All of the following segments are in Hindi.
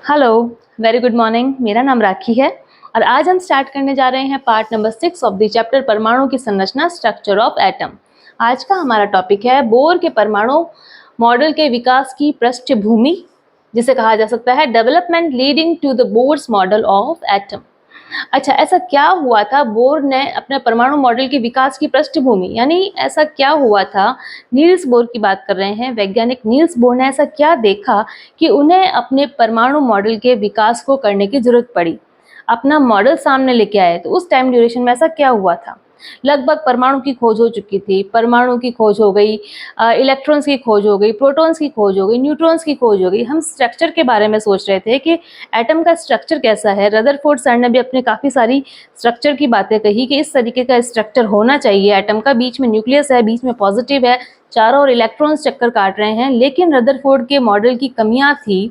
Hello, very good morning. मेरा नाम राखी है और आज हम स्टार्ट करने जा रहे हैं part number 6 of the chapter परमाणु की संरचना, स्ट्रक्चर ऑफ एटम। आज का हमारा टॉपिक है बोर के परमाणु मॉडल के विकास की पृष्ठभूमि, जिसे कहा जा सकता है development leading to the Bohr's model of atom. अच्छा, ऐसा क्या हुआ था? बोर ने अपने परमाणु मॉडल के विकास की पृष्ठभूमि, यानी ऐसा क्या हुआ था? नील्स बोर की बात कर रहे हैं। वैज्ञानिक नील्स बोर ने ऐसा क्या देखा कि उन्हें अपने परमाणु मॉडल के विकास को करने की जरूरत पड़ी, अपना मॉडल सामने लेके आए। तो उस टाइम ड्यूरेशन में ऐसा क्या हुआ था? लगभग परमाणु की खोज हो चुकी थी, परमाणु की खोज हो गई, इलेक्ट्रॉन्स की खोज हो गई, प्रोटॉन्स की खोज हो गई, न्यूट्रॉन्स की खोज हो गई। हम स्ट्रक्चर के बारे में सोच रहे थे कि एटम का स्ट्रक्चर कैसा है। रदरफोर्ड सर ने भी अपने काफ़ी सारी स्ट्रक्चर की बातें कही कि इस तरीके का स्ट्रक्चर होना चाहिए एटम का। बीच में न्यूक्लियस है, बीच में पॉजिटिव है, चारों ओर इलेक्ट्रॉन्स चक्कर काट रहे हैं। लेकिन रदरफोर्ड के मॉडल की कमियां थी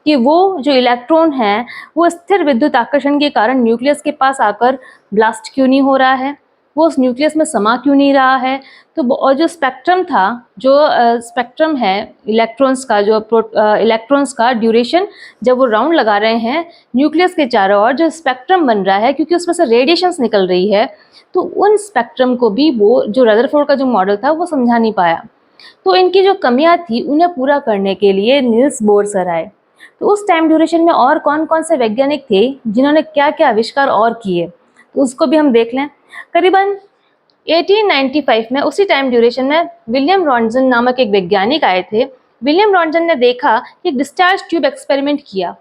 कि वो जो इलेक्ट्रॉन है वो स्थिर विद्युत आकर्षण के कारण न्यूक्लियस के पास आकर ब्लास्ट क्यों नहीं हो रहा है, वो उस न्यूक्लियस में समा क्यों नहीं रहा है। तो और जो स्पेक्ट्रम था, जो स्पेक्ट्रम है इलेक्ट्रॉन्स का, जो इलेक्ट्रॉन्स का ड्यूरेशन जब वो राउंड लगा रहे हैं न्यूक्लियस के चारों ओर, जो स्पेक्ट्रम बन रहा है क्योंकि उसमें से रेडिएशंस निकल रही है, तो उन स्पेक्ट्रम को भी वो जो रदरफोर्ड का जो मॉडल था वो समझा नहीं पाया। तो इनकी जो कमियां थी उन्हें पूरा करने के लिए नील्स बोर सर आए। तो उस टाइम ड्यूरेशन में और कौन कौन से वैज्ञानिक थे जिन्होंने क्या क्या आविष्कार और किए, तो उसको भी हम देख लें। करीबन 1895 में उसी टाइम ड्यूरेशन में विलियम रॉन्टजन नामक एक वैज्ञानिक आए थे। विलियम रॉन्टजन ने देखा कि एक डिस्चार्ज ट्यूब एक्सपेरिमेंट किया,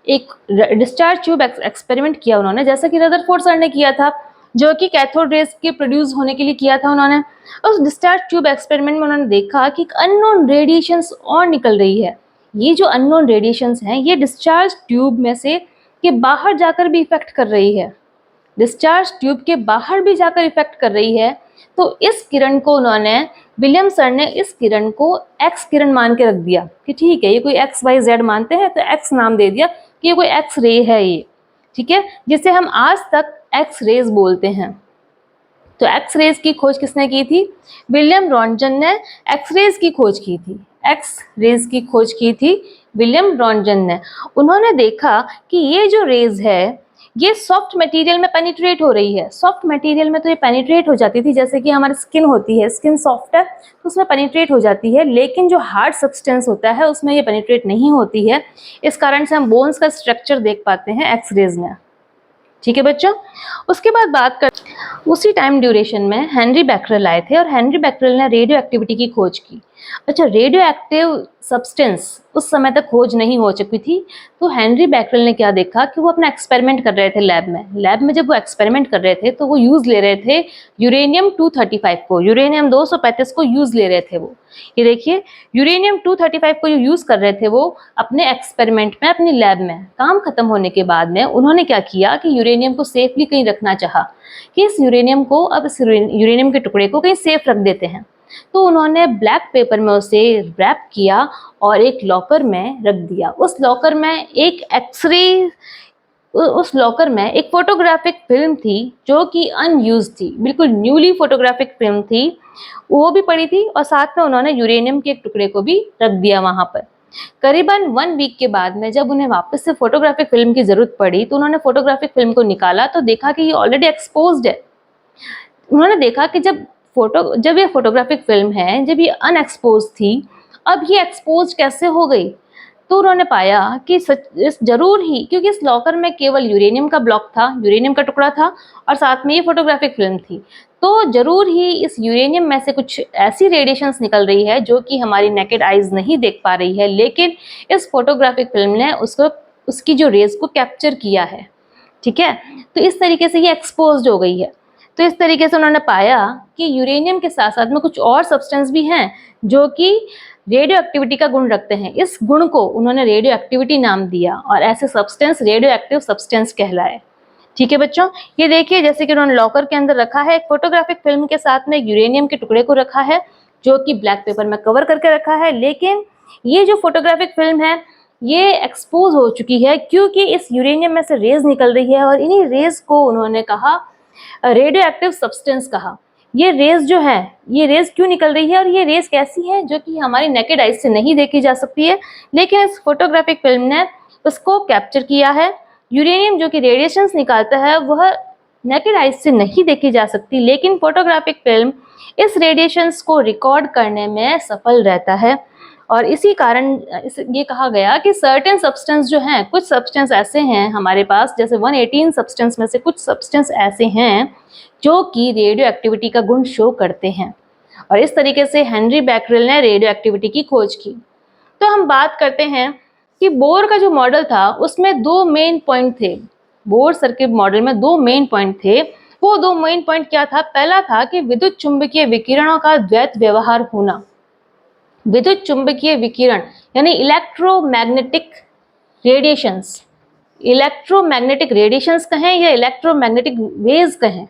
एक डिस्चार्ज ट्यूब एक्सपेरिमेंट किया उन्होंने, जैसा कि रदरफोर्ड सर ने किया था, जो कि कैथोड रेज के प्रोड्यूस होने के लिए किया था उन्होंने। उस डिस्चार्ज ट्यूब एक्सपेरिमेंट में उन्होंने देखा कि एक अननोन रेडिएशंस और निकल रही है। ये जो अननोन रेडिएशंस हैं ये डिस्चार्ज ट्यूब में से के बाहर जाकर भी इफेक्ट कर रही है, डिस्चार्ज ट्यूब के बाहर भी जाकर इफेक्ट कर रही है। तो इस किरण को उन्होंने, विलियम सर ने इस किरण को एक्स किरण मान के रख दिया कि ठीक है, ये कोई एक्स वाई जेड मानते हैं तो एक्स नाम दे दिया कि ये कोई एक्स रे है ये, ठीक है, जिसे हम आज तक एक्स रेज बोलते हैं। तो एक्स रेज की खोज किसने की थी? विलियम रॉन्टजन ने एक्स रेज की खोज की थी। एक्स रेज की खोज की थी विलियम रॉन्टजन ने। उन्होंने देखा कि ये जो रेज है ये सॉफ्ट मटेरियल में पेनिट्रेट हो रही है। सॉफ्ट मटेरियल में तो ये पेनिट्रेट हो जाती थी, जैसे कि हमारी स्किन होती है, स्किन सॉफ्ट है तो उसमें पेनिट्रेट हो जाती है, लेकिन जो हार्ड सब्सटेंस होता है उसमें ये पेनिट्रेट नहीं होती है। इस कारण से हम बोन्स का स्ट्रक्चर देख पाते हैं एक्स रेज में। ठीक है बच्चों, उसके बाद बात कर, उसी टाइम ड्यूरेशन में हेनरी बैक्रेल आए थे और हेनरी बैक्रेल ने रेडियो एक्टिविटी की खोज की। अच्छा, रेडियो एक्टिव सब्सटेंस उस समय तक खोज नहीं हो चुकी थी। तो हेनरी बैक्रेल ने क्या देखा कि वो अपना एक्सपेरिमेंट कर रहे थे लैब में। लैब में जब वो एक्सपेरिमेंट कर रहे थे तो वो यूज ले रहे थे यूरेनियम 235 को, यूरेनियम 235 को यूज ले रहे थे वो। ये देखिए, यूरेनियम 235 को जो यूज कर रहे थे वो अपने एक्सपेरिमेंट में, अपनी लैब में। काम खत्म होने के बाद में उन्होंने क्या किया कि यूरेनियम को सेफली कहीं रखना चाहा कि इस यूरेनियम को, अब इस यूरेनियम के टुकड़े को कहीं सेफ रख देते हैं। तो उन्होंने ब्लैक पेपर में उसे रैप किया और एक लॉकर में रख दिया। उस लॉकर में एक एक्सरे, उस लॉकर में एक फोटोग्राफिक फिल्म थी जो कि अनयूज थी, बिल्कुल न्यूली फोटोग्राफिक फिल्म थी, वो भी पड़ी थी। और साथ में उन्होंने यूरेनियम के एक टुकड़े को भी रख दिया वहां पर। करीबन 1 वीक के बाद में जब उन्हें वापस से फोटोग्राफिक फिल्म की जरूरत पड़ी तो उन्होंने फोटोग्राफिक फिल्म को निकाला तो देखा कि ये ऑलरेडी एक्सपोज्ड है। उन्होंने देखा कि जब ये फोटोग्राफिक फिल्म है, जब ये अनएक्सपोज थी, अब ये एक्सपोज कैसे हो गई? तो उन्होंने पाया कि इस जरूर ही, क्योंकि इस लॉकर में केवल यूरेनियम का ब्लॉक था, यूरेनियम का टुकड़ा था और साथ में ये फोटोग्राफिक फिल्म थी, तो जरूर ही इस यूरेनियम में से कुछ ऐसी रेडिएशंस निकल रही है जो कि हमारी नेकेड आइज नहीं देख पा रही है, लेकिन इस फोटोग्राफिक फिल्म ने उसको, उसकी जो रेज को कैप्चर किया है। ठीक है, तो इस तरीके से ये एक्सपोज हो गई है। तो इस तरीके से उन्होंने पाया कि यूरेनियम के साथ साथ में कुछ और सब्सटेंस भी हैं जो कि रेडियो एक्टिविटी का गुण रखते हैं। इस गुण को उन्होंने रेडियो एक्टिविटी नाम दिया और ऐसे सब्सटेंस रेडियो एक्टिव सब्सटेंस कहलाए। ठीक है बच्चों, ये देखिए जैसे कि उन्होंने लॉकर के अंदर रखा है, एक फोटोग्राफिक फिल्म के साथ में यूरेनियम के टुकड़े को रखा है जो कि ब्लैक पेपर में कवर करके रखा है, लेकिन ये जो फोटोग्राफिक फिल्म है ये एक्सपोज हो चुकी है क्योंकि इस यूरेनियम में से रेज निकल रही है और इन्हीं रेज को उन्होंने कहा रेडियो एक्टिव सब्सटेंस कहा। ये रेज जो है, ये रेज क्यों निकल रही है और ये रेज कैसी है जो कि हमारी नेकेड आइज से नहीं देखी जा सकती है, लेकिन इस फोटोग्राफिक फिल्म ने उसको कैप्चर किया है। यूरेनियम जो कि रेडिएशंस निकालता है वह नेकेड आइज से नहीं देखी जा सकती, लेकिन फोटोग्राफिक फिल्म इस रेडिएशंस को रिकॉर्ड करने में सफल रहता है। और इसी कारण ये कहा गया कि सर्टेन सब्सटेंस जो हैं, कुछ सब्सटेंस ऐसे हैं हमारे पास, जैसे 118 सब्सटेंस में से कुछ सब्सटेंस ऐसे हैं जो कि रेडियो एक्टिविटी का गुण शो करते हैं। और इस तरीके से हेनरी बैकरेल ने रेडियो एक्टिविटी की खोज की। तो हम बात करते हैं कि बोर का जो मॉडल था उसमें दो मेन पॉइंट थे। बोर सर्किट मॉडल में दो मेन पॉइंट थे। वो दो मेन पॉइंट क्या था? पहला था कि विद्युत चुंबकीय विकिरणों का द्वैत व्यवहार होना। विद्युत चुंबकीय विकिरण यानी इलेक्ट्रोमैग्नेटिक रेडिएशंस, इलेक्ट्रोमैग्नेटिक रेडिएशंस कहें या इलेक्ट्रोमैग्नेटिक वेव्स कहें,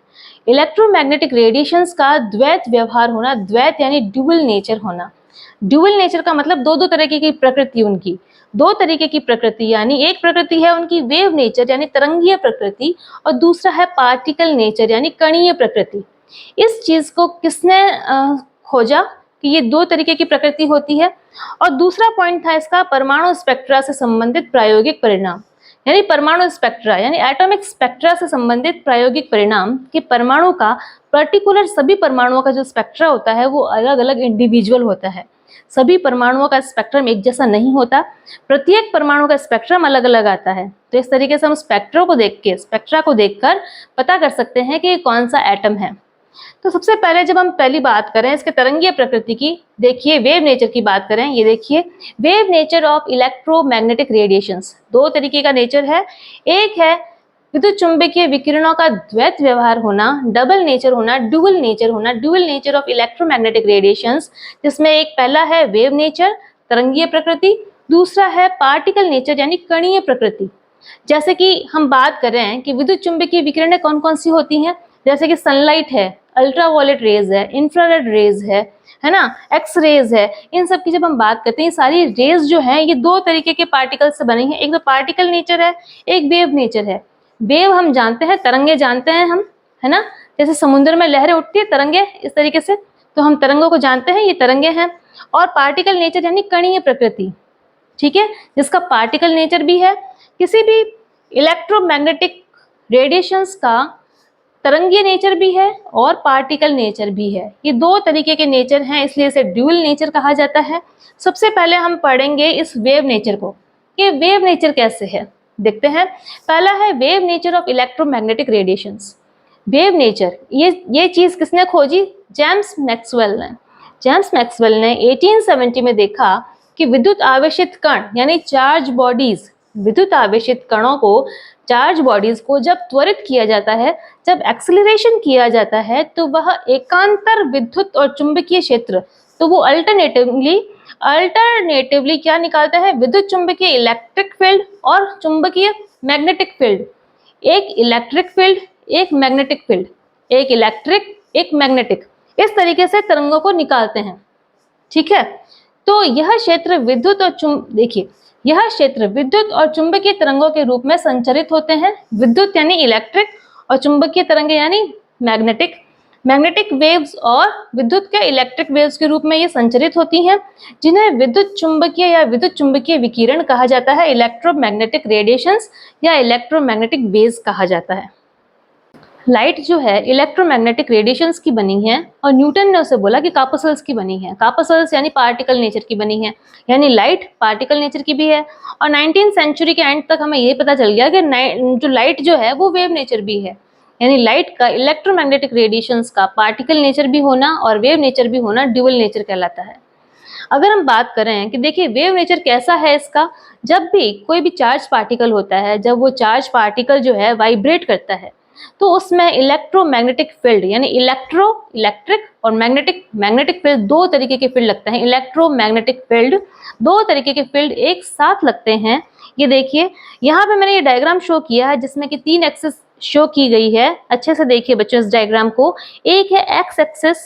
इलेक्ट्रोमैग्नेटिक रेडिएशंस का द्वैत व्यवहार होना, द्वैत यानी ड्यूअल नेचर होना। ड्यूअल नेचर का मतलब दो दो तरीके की प्रकृति, उनकी दो तरीके की प्रकृति, यानी एक प्रकृति है उनकी वेव नेचर यानी तरंगीय प्रकृति, और दूसरा है पार्टिकल नेचर यानी कणीय प्रकृति। इस चीज को किसने खोजा कि ये दो तरीके की प्रकृति होती है? और दूसरा पॉइंट था इसका परमाणु स्पेक्ट्रा से संबंधित प्रायोगिक परिणाम, यानी परमाणु स्पेक्ट्रा यानी एटॉमिक स्पेक्ट्रा से संबंधित प्रायोगिक परिणाम कि परमाणु का पर्टिकुलर, सभी परमाणुओं का जो स्पेक्ट्रा होता है वो अलग अलग इंडिविजुअल होता है। सभी परमाणुओं का स्पेक्ट्रम एक जैसा नहीं होता, प्रत्येक परमाणु का स्पेक्ट्रम अलग अलग आता है। तो इस तरीके से हम स्पेक्ट्रा को देखकर पता कर सकते हैं कि ये कौन सा एटम है। तो सबसे पहले जब हम पहली बात करें इसके तरंगीय प्रकृति की, देखिए वेव नेचर की बात करें, ये देखिए wave nature of electromagnetic radiations. दो तरीके का नेचर है, एक है विद्युत चुंबकीय विकिरणों का द्वैत व्यवहार होना, डबल नेचर होना, ड्यूअल नेचर होना, dual nature of electromagnetic radiations, जिसमें एक पहला है वेव नेचर तरंगीय प्रकृति, दूसरा है पार्टिकल नेचर यानी कणीय प्रकृति। जैसे कि हम बात कर रहे हैं कि विद्युत चुंबकीय विकिरणें कौन कौन सी होती हैं, जैसे कि सनलाइट है, अल्ट्रावायलेट रेज है, इंफ्रारेड रेज है ना, एक्स रेज है। इन सब की जब हम बात करते हैं, ये सारी रेज जो है ये दो तरीके के पार्टिकल से बनी है, एक तो पार्टिकल नेचर है, एक वेव नेचर है। वेव हम जानते हैं, तरंगे जानते हैं हम, है ना, जैसे समुद्र में लहरें उठती है तरंगे, इस तरीके से तो हम तरंगों को जानते हैं, ये तरंगे हैं। और पार्टिकल नेचर यानी कणीय प्रकृति, ठीक है, जिसका पार्टिकल नेचर भी है। किसी भी इलेक्ट्रोमैग्नेटिक रेडिएशंस का तरंगीय नेचर भी है और पार्टिकल नेचर भी है। ये दो तरीके के नेचर हैं, इसलिए इसे ड्यूअल नेचर कहा जाता है। सबसे पहले हम पढ़ेंगे इस वेव नेचर को कि वेव नेचर कैसे है, देखते हैं। पहला है wave nature of electromagnetic radiations. Wave nature ये चीज किसने खोजी? जेम्स मैक्सवेल ने। जेम्स मैक्सवेल ने 1870 में देखा कि विद्युत आवेशित कण यानी चार्ज बॉडीज, विद्युत आवेशित कणों को, चार्ज बॉडीज को जब त्वरित किया जाता है, जब एक्सेलरेशन किया जाता है, तो वह एकांतर विद्युत और चुंबकीय क्षेत्र, तो वो अल्टरनेटिवली क्या निकालता है? विद्युत चुंबकीय इलेक्ट्रिक फील्ड और चुंबकीय मैग्नेटिक फील्ड। एक इलेक्ट्रिक फील्ड, एक मैग्नेटिक फील्ड, एक इलेक्ट्रिक, एक मैग्नेटिक, इस तरीके से तरंगों को निकालते हैं, ठीक है। तो यह क्षेत्र विद्युत और देखिए, यह क्षेत्र विद्युत और चुंबकीय तरंगों के रूप में संचरित होते हैं। विद्युत यानी इलेक्ट्रिक और चुंबकीय तरंगें यानी मैग्नेटिक। मैग्नेटिक वेव्स और विद्युत के इलेक्ट्रिक वेव्स के रूप में ये संचरित होती हैं, जिन्हें विद्युत चुंबकीय या विद्युत चुंबकीय विकिरण कहा जाता है, इलेक्ट्रोमैग्नेटिक रेडिएशंस या इलेक्ट्रोमैग्नेटिक वेव्स कहा जाता है। लाइट जो है इलेक्ट्रोमैग्नेटिक रेडिएशंस की बनी है, और न्यूटन ने उसे बोला कि कार्पस्कल्स की बनी है। कार्पस्कल्स यानी पार्टिकल नेचर की बनी है, यानी लाइट पार्टिकल नेचर की भी है। और 19th सेंचुरी के एंड तक हमें ये पता चल गया कि जो लाइट जो है वो वेव नेचर भी है, यानी लाइट का इलेक्ट्रोमैग्नेटिक रेडिएशंस का पार्टिकल नेचर भी होना और वेव नेचर भी होना ड्यूअल नेचर कहलाता है। अगर हम बात करें कि देखिए वेव नेचर कैसा है इसका, जब भी कोई भी चार्ज पार्टिकल होता है, जब वो चार्ज पार्टिकल जो है वाइब्रेट करता है, तो उसमें इलेक्ट्रोमैग्नेटिक फील्ड यानी इलेक्ट्रिक और मैग्नेटिक फील्ड, दो तरीके के फील्ड लगते हैं। इलेक्ट्रोमैग्नेटिक फील्ड, दो तरीके के फील्ड एक साथ लगते हैं। ये देखिए यहाँ पे मैंने ये डायग्राम शो किया है जिसमें कि 3 एक्सिस शो की गई है। अच्छे से देखिए बच्चों इस डायग्राम को, एक है एक्स एक्सिस,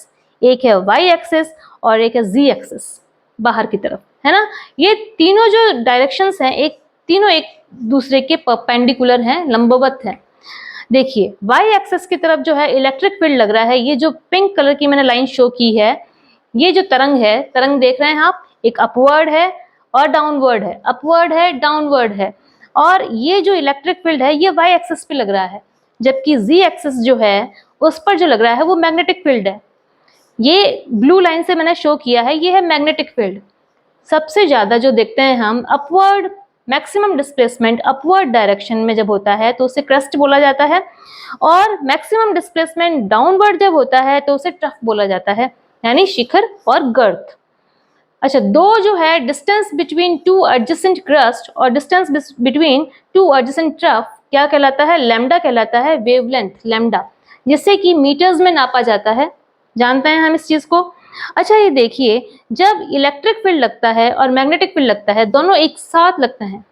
एक है वाई एक्सिस और एक है जी एक्सिस बाहर की तरफ, है ना। ये तीनों जो डायरेक्शंस हैं तीनों एक दूसरे के परपेंडिकुलर हैं, लंबवत हैं। देखिए वाई एक्सिस की तरफ जो है इलेक्ट्रिक फील्ड लग रहा है। ये जो पिंक कलर की मैंने लाइन शो की है, ये जो तरंग है, तरंग देख रहे हैं आप, एक अपवर्ड है और डाउनवर्ड है, अपवर्ड है डाउनवर्ड है। और ये जो इलेक्ट्रिक फील्ड है ये वाई एक्सिस पे लग रहा है, जबकि जी एक्सिस जो है उस पर जो लग रहा है वो मैग्नेटिक फील्ड है। ये ब्लू लाइन से मैंने शो किया है, ये है मैग्नेटिक फील्ड। सबसे ज्यादा जो देखते हैं हम upward maximum displacement upward direction में जब होता है तो उसे क्रस्ट बोला जाता है, और मैक्सिमम डिस्प्लेसमेंट डाउनवर्ड जब होता है तो उसे ट्रफ बोला जाता है, यानी शिखर और गर्त। अच्छा, दो जो है distance between two adjacent crest और distance between two adjacent trough क्या कहलाता है? लैम्डा कहलाता है, वेवलेंथ लैम्डा, जिससे कि मीटर्स में नापा जाता है। जानते हैं हम इस चीज को। अच्छा, ये देखिए, जब इलेक्ट्रिक फील्ड लगता है और मैग्नेटिक फील्ड लगता है, दोनों एक साथ लगते हैं,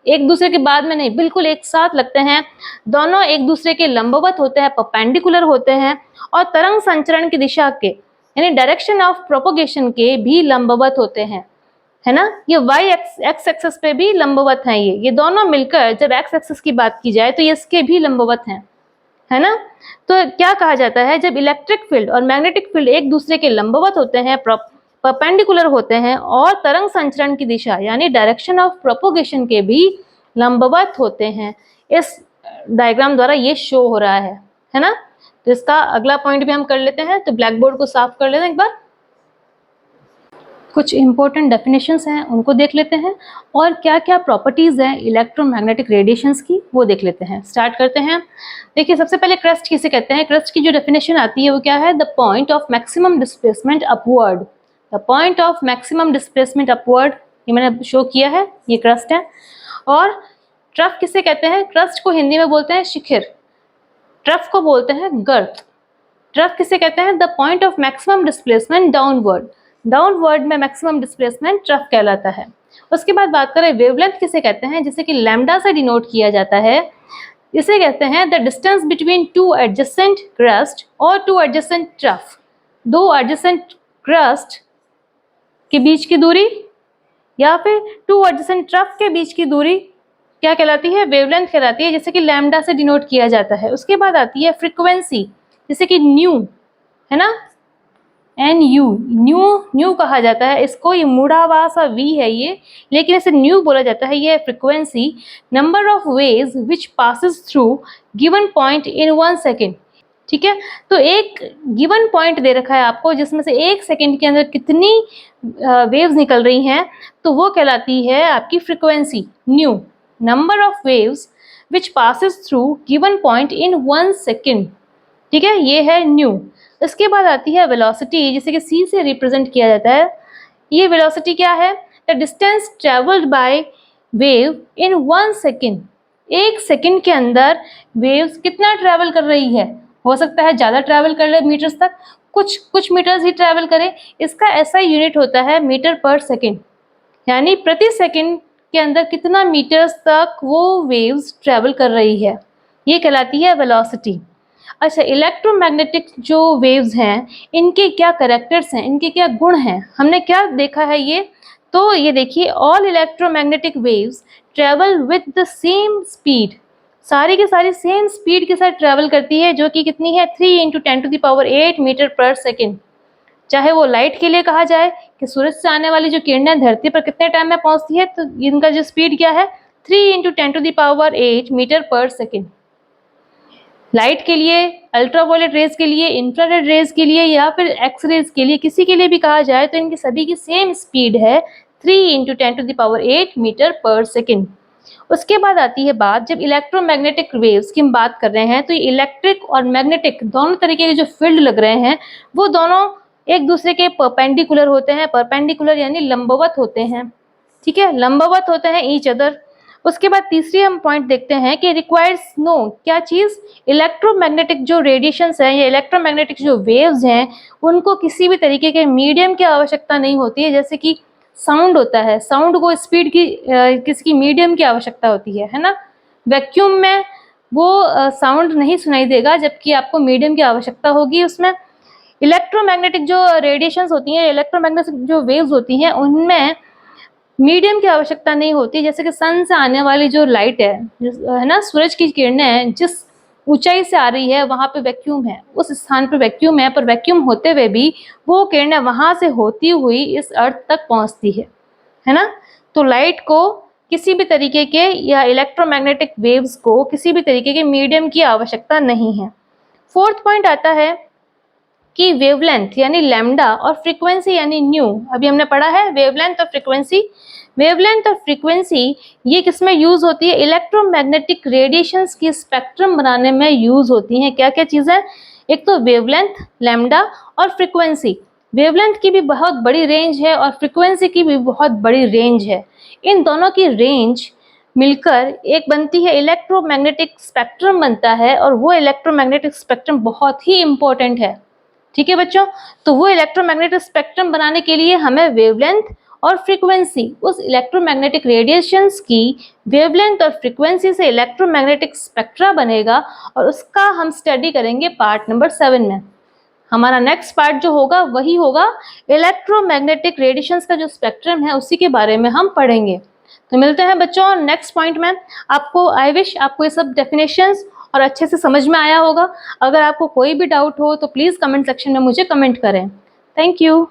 एक दूसरे के बाद में नहीं, बिल्कुल एक साथ लगते हैं। दोनों एक दूसरे के लंबवत होते हैं, परपेंडिकुलर होते हैं, और तरंग संचरण की दिशा के यानी डायरेक्शन ऑफ प्रोपोगेशन के भी लंबवत होते हैं, है ना। ये वाई एक्स एक्सिस पे भी लंबवत हैं। ये दोनों मिलकर जब एक्स एक्सिस की बात की जाए तो ये इसके भी लंबवत हैं, है ना। तो क्या कहा जाता है, जब इलेक्ट्रिक फील्ड और मैग्नेटिक फील्ड एक दूसरे के लंबवत होते हैं, परपेंडिकुलर होते हैं, और तरंग संचरण की दिशा यानी डायरेक्शन ऑफ प्रोपोगेशन के भी लंबवत होते हैं। इस डायग्राम द्वारा ये शो हो रहा है ना। तो इसका अगला पॉइंट भी हम कर लेते हैं। तो ब्लैक बोर्ड को साफ कर लेते हैं एक बार। कुछ इंपॉर्टेंट डेफिनेशंस हैं उनको देख लेते हैं, और क्या क्या प्रॉपर्टीज हैं इलेक्ट्रोमैग्नेटिक रेडिएशंस की वो देख लेते हैं। स्टार्ट करते हैं। देखिए, सबसे पहले क्रस्ट किसे कहते हैं? क्रस्ट की जो डेफिनेशन आती है वो क्या है? The point of maximum displacement upward. The point of maximum displacement upward, ये मैंने शो किया है, ये क्रस्ट है। और ट्रफ किसे कहते हैं? क्रस्ट को हिंदी में बोलते हैं शिखर, ट्रफ को बोलते हैं गर्त। ट्रफ किसे कहते हैं? The point of maximum displacement downward. Downward में मैक्सिमम डिस्प्लेसमेंट ट्रफ कहलाता है। उसके बाद बात करें वेवलेंथ किसे कहते हैं, जिसे कि लैम्डा से डिनोट किया जाता है। इसे कहते हैं the distance between two adjacent crest और टू एडजेसेंट ट्रफ। दो एडजेसेंट क्रस्ट के बीच की दूरी या फिर टू एडजेसेंट ट्रफ के बीच की दूरी क्या कहलाती है? वेवलेंथ कहलाती है, जिसे कि लैम्डा से डिनोट किया जाता है। उसके बाद आती है फ्रीक्वेंसी, जैसे कि न्यू, है ना, एन यू, न्यू कहा जाता है इसको। ये मुड़ा हुआ सा वी है ये, लेकिन इसे न्यू बोला जाता है। ये frequency, number of waves which passes through given point in 1 second. ठीक है, तो एक गिवन पॉइंट दे रखा है आपको, जिसमें से 1 सेकेंड के अंदर कितनी वेव्स निकल रही हैं, तो वो कहलाती है आपकी frequency new. Number of waves which passes through given point in 1 second. ठीक है, ये है न्यू। इसके बाद आती है वेलोसिटी, जिसे कि सी से रिप्रेजेंट किया जाता है। ये वेलोसिटी क्या है? The distance travelled by wave in 1 second. 1 second के अंदर वेव्स कितना ट्रेवल कर रही है? हो सकता है ज़्यादा ट्रेवल कर ले मीटर्स तक, कुछ मीटर्स ही ट्रेवल करे। इसका ऐसा यूनिट होता है मीटर पर सेकेंड, यानी प्रति सेकेंड के अंदर कितना मीटर्स तक वो वेव्स ट्रेवल कर रही है, ये कहलाती है वेलोसिटी। अच्छा, इलेक्ट्रोमैग्नेटिक जो वेव्स हैं इनके क्या कैरेक्टर्स हैं, इनके क्या गुण हैं, हमने क्या देखा है ये? तो ये देखिए, all electromagnetic waves travel with the same speed. सारी की सारी सेम स्पीड के साथ ट्रेवल करती है, जो कि कितनी है? 3 × 10⁸ मीटर पर सेकेंड। चाहे वो लाइट के लिए कहा जाए कि सूरज से आने वाली जो किरणें धरती पर कितने टाइम में पहुंचती है, तो इनका जो स्पीड क्या है? 3 × 10⁸ मीटर पर सेकेंड। लाइट के लिए, अल्ट्रावायलेट रेज के लिए, इंफ्रारेड रेज के लिए, या फिर एक्स रेज के लिए, किसी के लिए भी कहा जाए तो इनकी सभी की सेम स्पीड है 3 × 10⁸ मीटर पर सेकेंड। उसके बाद आती है बात, जब इलेक्ट्रोमैग्नेटिक वेव्स की हम बात कर रहे हैं तो ये इलेक्ट्रिक और मैग्नेटिक दोनों तरीके के जो फील्ड लग रहे हैं वो दोनों एक दूसरे के परपेंडिकुलर होते हैं। परपेंडिकुलर यानी लंबवत होते हैं। ठीक है, लंबवत होते हैं ईच अदर। उसके बाद तीसरी हम पॉइंट देखते हैं कि रिक्वायर्स नो, क्या चीज? इलेक्ट्रोमैग्नेटिक जो रेडिएशंस हैं या इलेक्ट्रोमैग्नेटिक जो वेव्स हैं उनको किसी भी तरीके के मीडियम की आवश्यकता नहीं होती है। जैसे कि साउंड होता है, साउंड को स्पीड की किसी की मीडियम की आवश्यकता होती है ना। वैक्यूम में वो साउंड नहीं सुनाई देगा, जबकि आपको मीडियम की आवश्यकता होगी उसमें। इलेक्ट्रोमैग्नेटिक जो रेडिएशंस होती हैं, इलेक्ट्रोमैग्नेटिक जो वेव्स होती हैं, उनमें मीडियम की आवश्यकता नहीं होती। जैसे कि सन से आने वाली जो लाइट है ना, सूरज की किरणें हैं, जिस ऊंचाई से आ रही है वहां पे वैक्यूम है, उस स्थान पे वैक्यूम है, पर वैक्यूम होते हुए भी वो किरणें वहां से होती हुई इस अर्थ तक पहुंचती है ना। तो लाइट को किसी भी तरीके के या इलेक्ट्रोमैग्नेटिक वेव्स को किसी भी तरीके के मीडियम की आवश्यकता नहीं है। फोर्थ पॉइंट आता है कि वेवलेंथ यानी लैम्डा और फ्रीक्वेंसी यानी न्यू, अभी हमने पढ़ा है वेवलेंथ और फ्रीक्वेंसी। वेवलेंथ और फ्रीक्वेंसी ये किसमें यूज होती है? इलेक्ट्रोमैग्नेटिक रेडिएशंस की स्पेक्ट्रम बनाने में यूज होती हैं। क्या क्या चीजें? एक तो वेवलेंथ, लैम्डा और फ्रीक्वेंसी। वेवलेंथ की भी बहुत बड़ी रेंज है और फ्रीक्वेंसी की भी बहुत बड़ी रेंज है। इन दोनों की रेंज मिलकर एक बनती है इलेक्ट्रोमैग्नेटिक स्पेक्ट्रम बनता है, और वो इलेक्ट्रोमैग्नेटिक स्पेक्ट्रम बहुत ही इंपॉर्टेंट है। ठीक है बच्चों, तो वो इलेक्ट्रोमैग्नेटिक स्पेक्ट्रम बनाने के लिए हमें वेवलेंथ और फ्रीक्वेंसी, उस इलेक्ट्रोमैग्नेटिक रेडिएशंस की वेवलेंथ और फ्रीक्वेंसी से इलेक्ट्रोमैग्नेटिक स्पेक्ट्रा बनेगा, और उसका हम स्टडी करेंगे पार्ट नंबर 7 में। हमारा नेक्स्ट पार्ट जो होगा वही होगा इलेक्ट्रोमैग्नेटिक रेडिएशंस का जो स्पेक्ट्रम है उसी के बारे में हम पढ़ेंगे। तो मिलते हैं बच्चों नेक्स्ट पॉइंट में। आपको आई विश आपको ये सब डेफिनेशंस और अच्छे से समझ में आया होगा। अगर आपको कोई भी डाउट हो तो प्लीज़ कमेंट सेक्शन में मुझे कमेंट करें। Thank you.